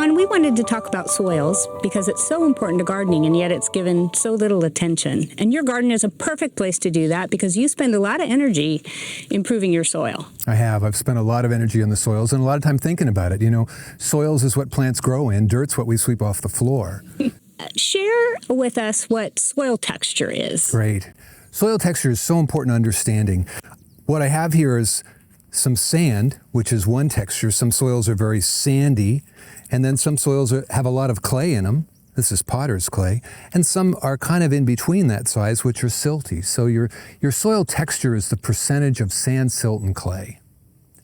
John, we wanted to talk about soils because it's so important to gardening, and yet it's given so little attention. And your garden is a perfect place to do that because you spend a lot of energy improving your soil. I have. I've spent a lot of energy on the soils and a lot of time thinking about it. You know, soils is what plants grow in. Dirt's what we sweep off the floor. Share with us what soil texture is. Great. Soil texture is so important to understanding. What I have here is some sand, which is one texture. Some soils are very sandy, and then some soils have a lot of clay in them. This is potter's clay. And some are kind of in between that size, which are silty. So your soil texture is the percentage of sand, silt, and clay.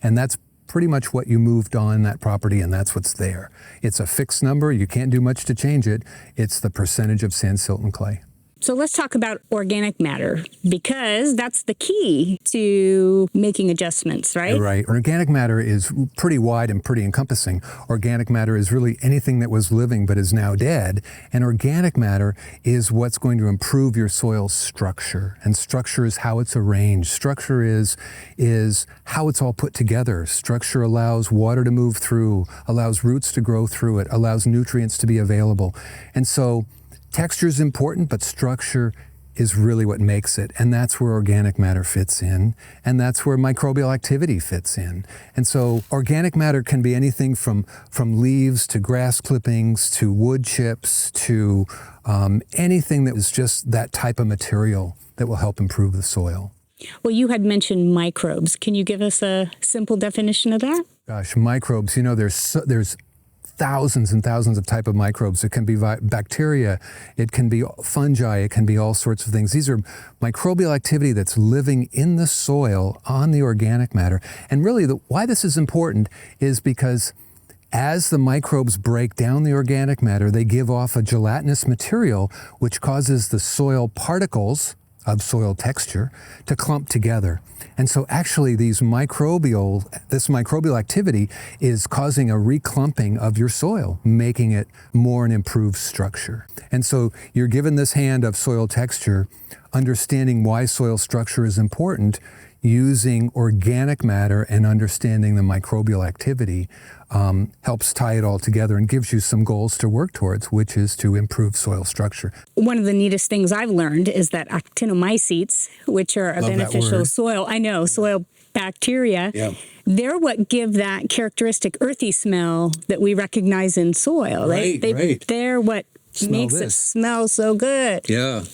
And that's pretty much what you moved on that property, and that's what's there. It's a fixed number. You can't do much to change it. It's the percentage of sand, silt, and clay. So let's talk about organic matter, because that's the key to making adjustments, right? Right. Organic matter is pretty wide and pretty encompassing. Organic matter is really anything that was living but is now dead. And organic matter is what's going to improve your soil structure. And structure is how it's arranged. Structure is how it's all put together. Structure allows water to move through, allows roots to grow through it, allows nutrients to be available. And so texture is important, but structure is really what makes it. And that's where organic matter fits in. And that's where microbial activity fits in. And so organic matter can be anything from leaves to grass clippings to wood chips to anything that is just that type of material that will help improve the soil. Well, you had mentioned microbes. Can you give us a simple definition of that? Gosh, microbes, you know, there's thousands and thousands of type of microbes. It can be bacteria, it can be fungi, it can be all sorts of things. These are microbial activity that's living in the soil on the organic matter. And really, why this is important is because as the microbes break down the organic matter, they give off a gelatinous material which causes the soil particles of soil texture to clump together. And so actually this microbial activity is causing a reclumping of your soil, making it more an improved structure. And so you're given this hand of soil texture, understanding why soil structure is important, using organic matter and understanding the microbial activity helps tie it all together and gives you some goals to work towards, which is to improve soil structure. One of the neatest things I've learned is that actinomycetes, which are a beneficial soil bacteria, they're what give that characteristic earthy smell that we recognize in soil. Right. They're what makes it smell so good. Yeah.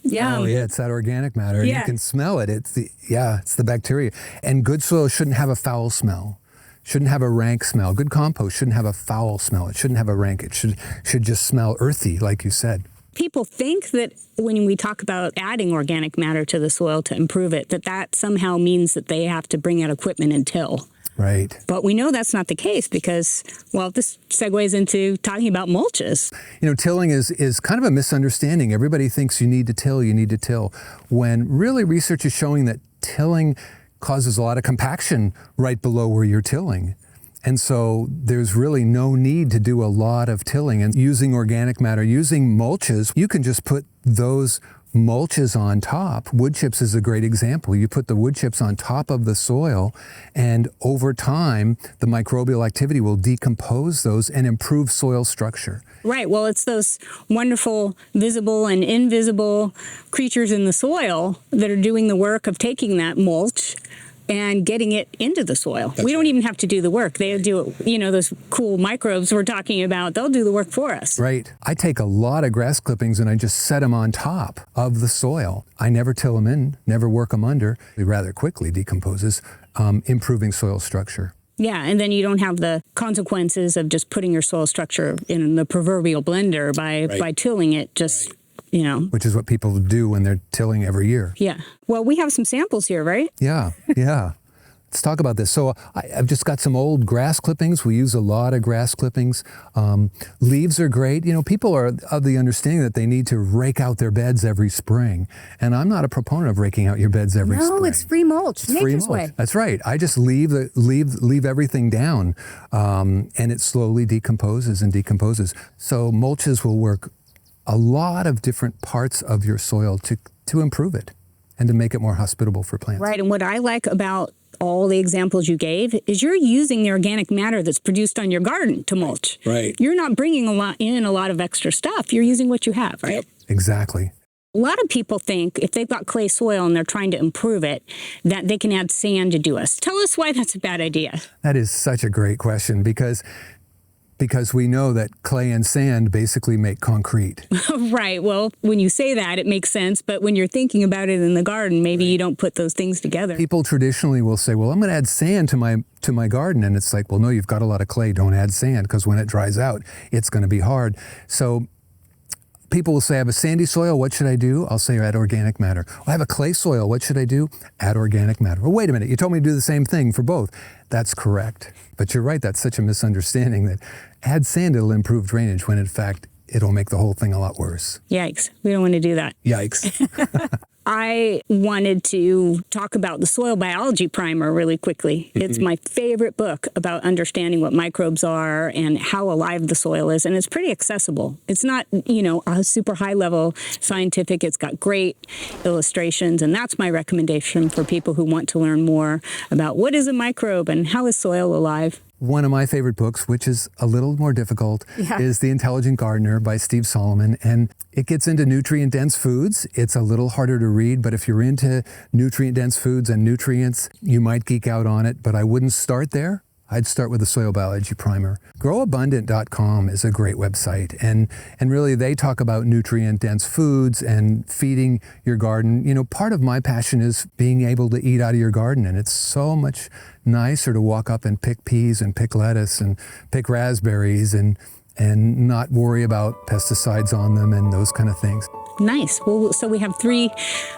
Yeah. Oh yeah, it's that organic matter. And you can smell it. It's the bacteria. And good soil shouldn't have a foul smell. Shouldn't have a rank smell. Good compost shouldn't have a foul smell. It shouldn't have a rank. It should just smell earthy, like you said. People think that when we talk about adding organic matter to the soil to improve it, that somehow means that they have to bring out equipment and till. Right. But we know that's not the case because, well, this segues into talking about mulches. You know, tilling is kind of a misunderstanding. Everybody thinks you need to till, when really research is showing that tilling causes a lot of compaction right below where you're tilling. And so there's really no need to do a lot of tilling. And using organic matter, using mulches, you can just put those mulches on top. Wood chips is a great example. You put the wood chips on top of the soil, and over time, the microbial activity will decompose those and improve soil structure. Right. Well, it's those wonderful visible and invisible creatures in the soil that are doing the work of taking that mulch and getting it into the soil. We don't even have to do the work. They do it, you know, those cool microbes we're talking about, they'll do the work for us. Right. I take a lot of grass clippings and I just set them on top of the soil. I never till them in, never work them under. It rather quickly decomposes, improving soil structure. Yeah, and then you don't have the consequences of just putting your soil structure in the proverbial blender by tilling it just... You know. Which is what people do when they're tilling every year. Yeah. Well, we have some samples here, right? Yeah. Let's talk about this. So I've just got some old grass clippings. We use a lot of grass clippings. Leaves are great. You know, people are of the understanding that they need to rake out their beds every spring. And I'm not a proponent of raking out your beds every spring. No, it's free mulch. It's free mulch. Way. That's right. I just leave everything down, and it slowly decomposes and decomposes. So mulches will work a lot of different parts of your soil to improve it and to make it more hospitable for plants. Right, and what I like about all the examples you gave, is you're using the organic matter that's produced on your garden to mulch. Right. You're not bringing a lot of extra stuff. You're using what you have, right? Yep. Exactly. A lot of people think if they've got clay soil and they're trying to improve it, that they can add sand to do us. Tell us why that's a bad idea. That is such a great question because we know that clay and sand basically make concrete. Right. Well, when you say that, it makes sense. But when you're thinking about it in the garden, maybe you don't put those things together. People traditionally will say, well, I'm going to add sand to my garden. And it's like, well, no, you've got a lot of clay. Don't add sand because when it dries out, it's going to be hard. So people will say, I have a sandy soil, what should I do? I'll say, add organic matter. Well, I have a clay soil, what should I do? Add organic matter. Well, wait a minute, you told me to do the same thing for both. That's correct. But you're right, that's such a misunderstanding that add sand, it'll improve drainage, when in fact, it'll make the whole thing a lot worse. Yikes. We don't want to do that. Yikes. I wanted to talk about the soil biology primer really quickly. It's my favorite book about understanding what microbes are and how alive the soil is. And it's pretty accessible. It's not, a super high level scientific. It's got great illustrations. And that's my recommendation for people who want to learn more about what is a microbe and how is soil alive. One of my favorite books, which is a little more difficult, is The Intelligent Gardener by Steve Solomon. And it gets into nutrient-dense foods. It's a little harder to read, but if you're into nutrient-dense foods and nutrients, you might geek out on it, but I wouldn't start there. I'd start with the soil biology primer. Growabundant.com is a great website, and really they talk about nutrient-dense foods and feeding your garden. Part of my passion is being able to eat out of your garden, and it's so much nicer to walk up and pick peas and pick lettuce and pick raspberries and not worry about pesticides on them and those kind of things. Nice. Well, so we have 3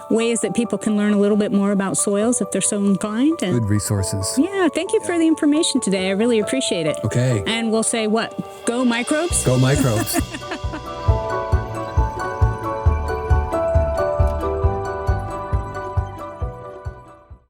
ways that people can learn a little bit more about soils if they're so inclined. And good resources. yeah, thank you for the information today. I really appreciate it. Okay. And we'll say what? Go microbes? Go microbes.